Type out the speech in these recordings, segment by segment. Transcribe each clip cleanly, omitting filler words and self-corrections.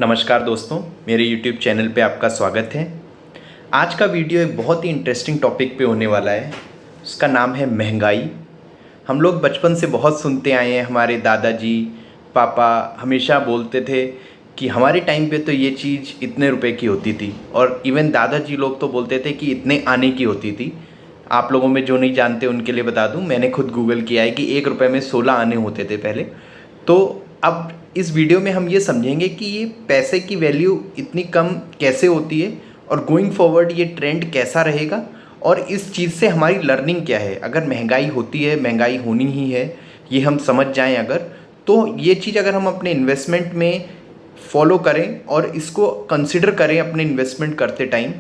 नमस्कार दोस्तों, मेरे YouTube चैनल पे आपका स्वागत है। आज का वीडियो एक बहुत ही इंटरेस्टिंग टॉपिक पे होने वाला है। उसका नाम है महंगाई। हम लोग बचपन से बहुत सुनते आए हैं, हमारे दादाजी पापा हमेशा बोलते थे कि हमारे टाइम पे तो ये चीज़ इतने रुपए की होती थी, और इवन दादाजी लोग तो बोलते थे कि इतने आने की होती थी। आप लोगों में जो नहीं जानते उनके लिए बता दूं, मैंने खुद गूगल किया है कि 1 रुपये में 16 आने होते थे पहले। तो अब इस वीडियो में हम ये समझेंगे कि ये पैसे की वैल्यू इतनी कम कैसे होती है, और गोइंग फॉरवर्ड ये ट्रेंड कैसा रहेगा, और इस चीज़ से हमारी लर्निंग क्या है। अगर महंगाई होती है, महंगाई होनी ही है, ये हम समझ जाएं अगर, तो ये चीज़ अगर हम अपने इन्वेस्टमेंट में फॉलो करें और इसको कंसिडर करें अपने इन्वेस्टमेंट करते टाइम,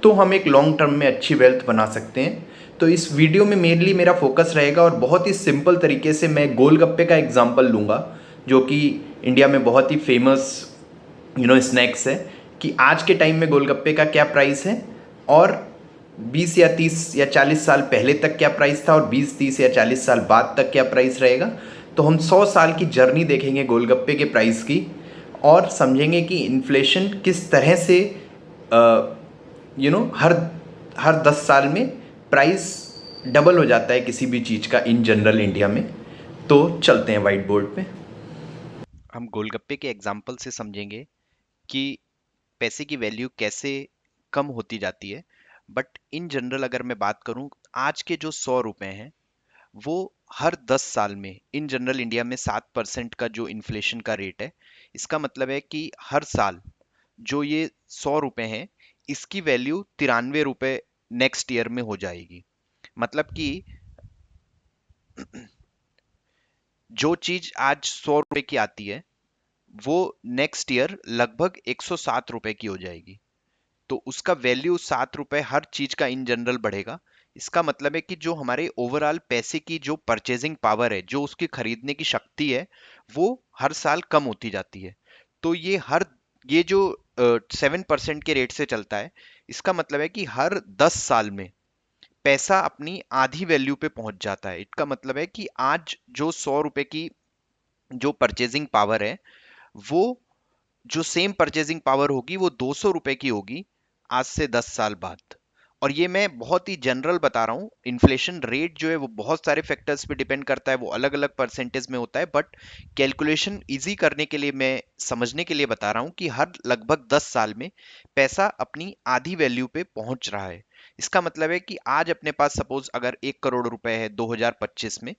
तो हम एक लॉन्ग टर्म में अच्छी वेल्थ बना सकते हैं। तो इस वीडियो में मेनली मेरा फोकस रहेगा, और बहुत ही सिंपल तरीके से मैं गोलगप्पे का एग्जांपल लूँगा, जो कि इंडिया में बहुत ही फेमस स्नैक्स है, कि आज के टाइम में गोलगप्पे का क्या प्राइस है, और 20 या 30 या 40 साल पहले तक क्या प्राइस था, और 20 30 या 40 साल बाद तक क्या प्राइस रहेगा। तो हम 100 साल की जर्नी देखेंगे गोलगप्पे के प्राइस की, और समझेंगे कि इन्फ्लेशन किस तरह से हर हर 10 साल में प्राइस डबल हो जाता है किसी भी चीज़ का इन जनरल इंडिया में। तो चलते हैं वाइट बोर्ड पे। हम गोलगप्पे के एग्जाम्पल से समझेंगे कि पैसे की वैल्यू कैसे कम होती जाती है। बट इन जनरल अगर मैं बात करूं, आज के जो 100 रुपए हैं वो हर 10 साल में इन जनरल इंडिया में 7% का जो इन्फ्लेशन का रेट है, इसका मतलब है कि हर साल जो ये 100 रुपए हैं, इसकी वैल्यू 93 रुपए नेक्स्ट ईयर में हो जाएगी। मतलब कि जो चीज आज 100 रुपए की आती है, वो नेक्स्ट ईयर लगभग 107 रुपए की हो जाएगी। तो उसका वैल्यू 7 रुपए हर चीज का इन जनरल बढ़ेगा। इसका मतलब है कि जो हमारे ओवरऑल पैसे की जो परचेजिंग पावर है, जो उसकी खरीदने की शक्ति है, वो हर साल कम होती जाती है। तो ये जो 7% के रेट से चलता है, इसका मतलब है कि हर 10 साल में पैसा अपनी आधी वैल्यू पे पहुंच जाता है। इसका मतलब है कि आज जो 100 रुपए की जो परचेजिंग पावर है, वो जो सेम परचेजिंग पावर होगी वो 200 रुपए की होगी आज से 10 साल बाद। और ये मैं बहुत ही जनरल बता रहा हूँ। इन्फ्लेशन रेट जो है वो बहुत सारे फैक्टर्स पे डिपेंड करता है, वो अलग अलग परसेंटेज में होता है, बट कैलकुलेशन इजी करने के लिए, मैं समझने के लिए बता रहा हूँ कि हर लगभग 10 साल में पैसा अपनी आधी वैल्यू पे पहुंच रहा है। इसका मतलब है कि आज अपने पास सपोज अगर 1 करोड़ रुपए है 2025 में,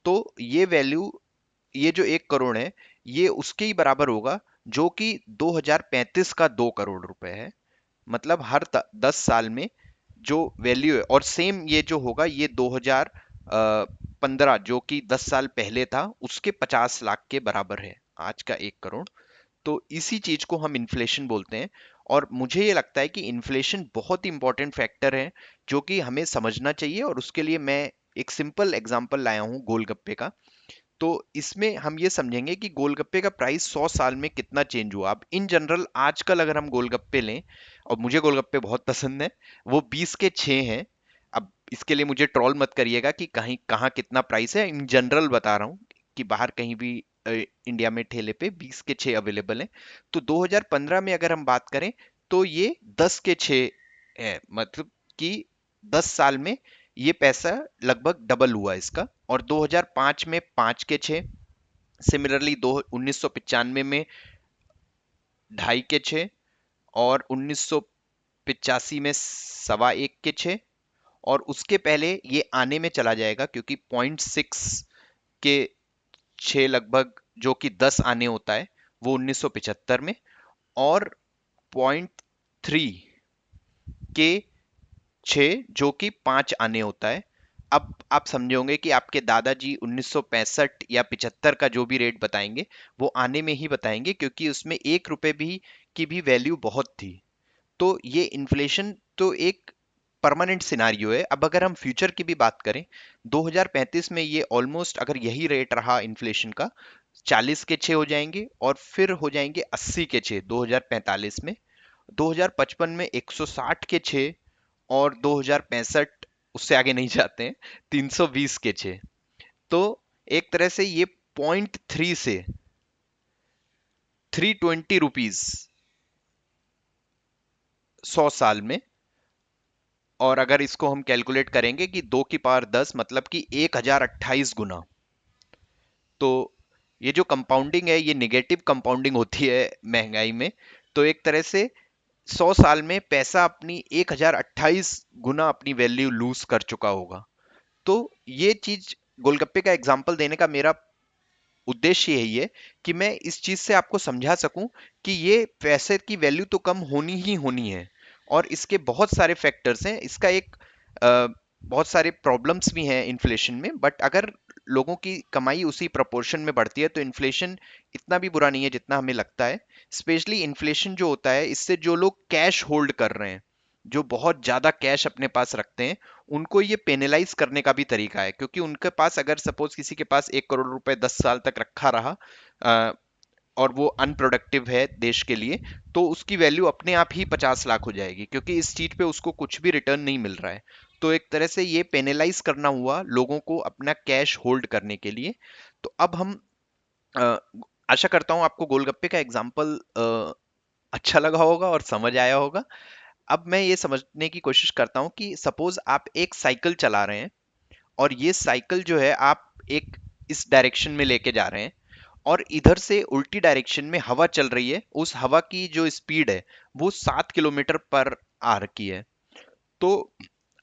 तो ये वैल्यू, ये जो 1 करोड़ है, ये उसके ही बराबर होगा जो कि 2035 का 2 करोड़ रुपए है। मतलब हर 10 साल में जो वैल्यू है, और सेम ये जो होगा ये 2015 जो कि 10 साल पहले था, उसके 50 लाख के बराबर है आज का 1 करोड़। तो इसी चीज को हम इन्फ्लेशन बोलते हैं। और मुझे ये लगता है कि इन्फ्लेशन बहुत ही इंपॉर्टेंट फैक्टर है जो कि हमें समझना चाहिए, और उसके लिए मैं एक सिंपल एग्जांपल लाया हूँ गोलगप्पे का। तो इसमें हम ये समझेंगे कि गोलगप्पे का प्राइस 100 साल में कितना चेंज हुआ। अब इन जनरल आजकल अगर हम गोलगप्पे लें, और मुझे गोलगप्पे बहुत पसंद है, वो 20 के 6 हैं। अब इसके लिए मुझे ट्रोल मत करिएगा कि कहीं कहाँ कितना प्राइस है, इन जनरल बता रहा हूँ कि बाहर कहीं भी इंडिया में ठेले पे 20 के 6 अवेलेबल हैं। तो 2015 में अगर हम बात करें, तो ये 10 के 6 है। मतलब कि 10 साल में ये पैसा लगभग डबल हुआ इसका। और 2005 में 5 के 6, सिमिलरली दो 1995 में 2.5 के 6, और 1985 में 1.25 के 6, और उसके पहले ये आने में चला जाएगा क्योंकि 0.6 के 6 लगभग जो कि 10 आने होता है, वो 1975 में, और 0.3 के 6 जो कि 5 आने होता है। अब आप समझोगे कि आपके दादाजी 1965 या 75 का जो भी रेट बताएंगे, वो आने में ही बताएंगे, क्योंकि उसमें 1 रुपए भी की भी वैल्यू बहुत थी। तो ये इन्फ्लेशन तो एक परमानेंट सिनारियो है। अब अगर हम फ्यूचर की भी बात करें, 2035 में ये ऑलमोस्ट, अगर यही रेट रहा इन्फ्लेशन का, 40 के 6 हो जाएंगे, और फिर हो जाएंगे 80 के 6 2045 में। 2055 में 160 के 6, और 2065 उससे आगे नहीं जाते हैं, 320 के 6। तो एक तरह से ये 0.3 से 320 रुपीज 100 साल में। और अगर इसको हम कैलकुलेट करेंगे कि 2 की पावर 10 मतलब कि 1028 गुना, तो ये जो कंपाउंडिंग है ये निगेटिव कंपाउंडिंग होती है महंगाई में। तो एक तरह से 100 साल में पैसा अपनी 1028 गुना अपनी वैल्यू लूज कर चुका होगा। तो ये चीज, गोलगप्पे का एग्जाम्पल देने का मेरा उद्देश्य यही है कि मैं इस चीज से आपको समझा सकूं कि ये पैसे की वैल्यू तो कम होनी ही होनी है, और इसके बहुत सारे फैक्टर्स हैं। इसका एक बहुत सारे प्रॉब्लम्स भी हैं इन्फ्लेशन में, बट अगर लोगों की कमाई उसी प्रोपोर्शन में बढ़ती है तो इन्फ्लेशन इतना भी बुरा नहीं है जितना हमें लगता है। स्पेशली इन्फ्लेशन जो होता है, इससे जो लोग कैश होल्ड कर रहे हैं, जो बहुत ज्यादा कैश अपने पास रखते हैं, उनको ये पेनलाइज करने का भी तरीका है। क्योंकि उनके पास, अगर सपोज किसी के पास 1 करोड़ रुपए 10 साल तक रखा रहा, और वो अनप्रोडक्टिव है देश के लिए, तो उसकी वैल्यू अपने आप ही 50 लाख हो जाएगी, क्योंकि इस चीज पे उसको कुछ भी रिटर्न नहीं मिल रहा है। तो एक तरह से ये पेनलाइज करना हुआ लोगों को अपना कैश होल्ड करने के लिए। तो अब हम अ, आशा करता हूं आपको गोलगप्पे का एग्जाम्पल अच्छा लगा होगा और समझ आया होगा। अब मैं ये समझने की कोशिश करता हूँ कि सपोज आप एक साइकिल चला रहे हैं, और ये साइकिल जो है आप एक इस डायरेक्शन में लेके जा रहे हैं, और इधर से उल्टी डायरेक्शन में हवा चल रही है। उस हवा की जो स्पीड है वो 7 किलोमीटर पर आ रखी है। तो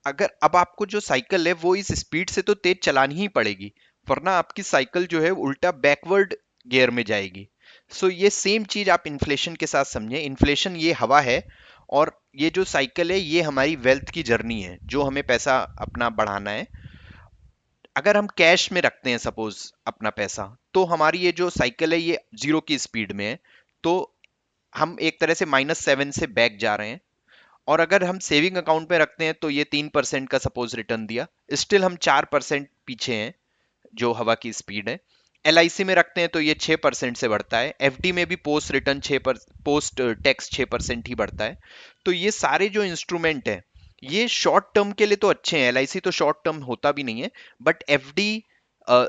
अगर अब आपको जो साइकिल है वो इस स्पीड से तो तेज चलानी ही पड़ेगी, वरना आपकी साइकिल जो है उल्टा बैकवर्ड गियर में जाएगी। सो ये सेम चीज आप इन्फ्लेशन के साथ समझें। इन्फ्लेशन ये हवा है, और ये जो साइकिल है ये हमारी वेल्थ की जर्नी है, जो हमें पैसा अपना बढ़ाना है। अगर हम कैश में रखते हैं सपोज अपना पैसा, तो हमारी ये जो साइकिल है ये 0 की स्पीड में है, तो हम एक तरह से -7 से बैक जा रहे हैं। और अगर हम सेविंग अकाउंट में रखते हैं तो ये 3% का सपोज रिटर्न दिया, स्टिल हम 4% पीछे हैं जो हवा की स्पीड है। LIC में रखते हैं तो ये 6% से बढ़ता है। FD में भी पोस्ट रिटर्न 6% पोस्ट टैक्स 6% ही बढ़ता है। तो ये सारे जो इंस्ट्रूमेंट है ये शॉर्ट टर्म के लिए तो अच्छे हैं। LIC तो शॉर्ट टर्म होता भी नहीं है, but FD,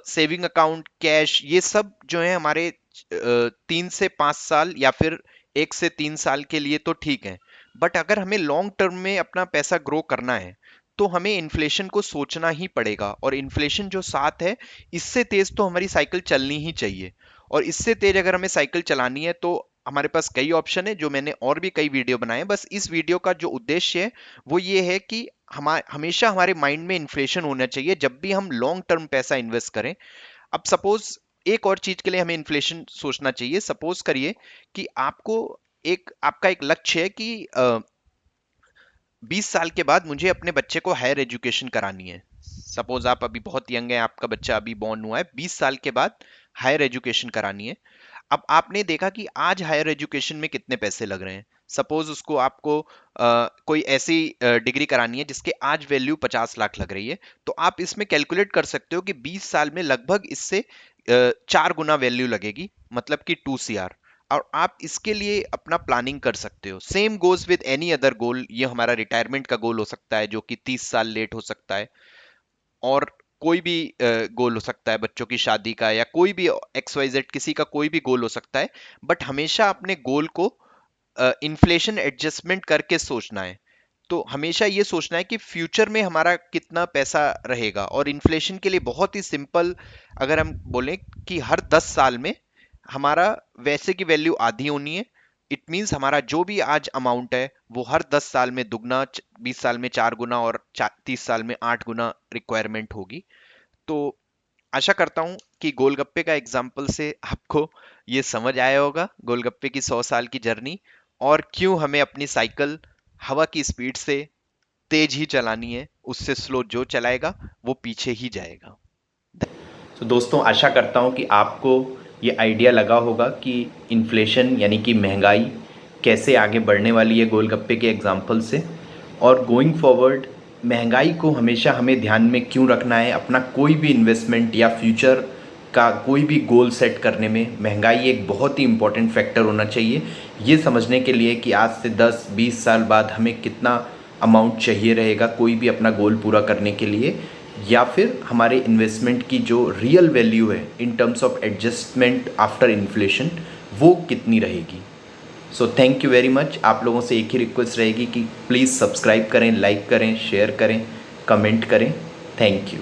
saving account, cash, ये सब जो है हमारे 3 से 5 साल या फिर 1 से 3 साल के लिए तो ठीक है। बट अगर हमें लॉन्ग टर्म में अपना पैसा ग्रो करना है तो हमें इन्फ्लेशन को सोचना ही पड़ेगा। और इन्फ्लेशन जो साथ है, इससे तेज तो हमारी साइकिल चलनी ही चाहिए। और इससे तेज अगर हमें साइकिल चलानी है तो हमारे पास कई ऑप्शन है, जो मैंने और भी कई वीडियो बनाए हैं। बस इस वीडियो का जो उद्देश्य है वो ये है कि हमेशा हमारे माइंड में इन्फ्लेशन होना चाहिए जब भी हम लॉन्ग टर्म पैसा इन्वेस्ट करें। अब सपोज एक और चीज के लिए हमें इन्फ्लेशन सोचना चाहिए। सपोज करिए कि आपका एक लक्ष्य है कि 20 साल के बाद मुझे अपने बच्चे को हायर एजुकेशन करानी है। सपोज आप अभी बहुत यंग है, आपका बच्चा अभी बॉर्न हुआ है, 20 साल के बाद हायर एजुकेशन करानी है। अब आपने देखा कि आज हायर एजुकेशन में कितने पैसे लग रहे हैं। सपोज उसको आपको कोई ऐसी डिग्री करानी है जिसके आज वैल्यू 50 लाख लग रही है, तो आप इसमें कैलकुलेट कर सकते हो कि 20 साल में लगभग इससे 4 गुना वैल्यू लगेगी, मतलब कि 2 CR। और आप इसके लिए अपना प्लानिंग कर सकते हो। Same goes with any other goal. ये हमारा रिटायरमेंट का गोल हो सकता है जो कि 30 साल लेट हो सकता है, और कोई भी गोल हो सकता है, बच्चों की शादी का, या कोई भी XYZ किसी का कोई भी गोल हो सकता है। बट हमेशा अपने गोल को इन्फ्लेशन एडजस्टमेंट करके सोचना है। तो हमेशा ये सोचना है कि फ्यूचर में हमारा कितना पैसा रहेगा। और इन्फ्लेशन के लिए बहुत ही सिंपल, अगर हम बोलें कि हर 10 साल में हमारा वैसे की वैल्यू आधी होनी है। इट मीन्स हमारा जो भी आज अमाउंट है वो हर 10 साल में दुगना, 20 साल में 4 गुना, और 30 साल में 8 गुना रिक्वायरमेंट होगी। तो आशा करता हूं कि गोलगप्पे का एग्जाम्पल से आपको ये समझ आया होगा, गोलगप्पे की 100 साल की जर्नी, और क्यों हमें अपनी साइकिल हवा की स्पीड से तेज ही चलानी है। उससे स्लो जो चलाएगा वो पीछे ही जाएगा। तो दोस्तों, आशा करता हूँ कि आपको ये आइडिया लगा होगा कि इन्फ्लेशन यानी कि महंगाई कैसे आगे बढ़ने वाली है गोलगप्पे के एग्जाम्पल से। और गोइंग फॉरवर्ड महंगाई को हमेशा हमें ध्यान में क्यों रखना है। अपना कोई भी इन्वेस्टमेंट या फ्यूचर का कोई भी गोल सेट करने में महंगाई एक बहुत ही इम्पॉर्टेंट फैक्टर होना चाहिए, ये समझने के लिए कि आज से 10-20 साल बाद हमें कितना अमाउंट चाहिए रहेगा कोई भी अपना गोल पूरा करने के लिए, या फिर हमारे इन्वेस्टमेंट की जो रियल वैल्यू है in terms of adjustment after inflation, वो कितनी रहेगी। So thank you very much. आप लोगों से एक ही रिक्वेस्ट रहेगी कि प्लीज़ सब्सक्राइब करें, लाइक करें, शेयर करें, कमेंट करें। Thank you.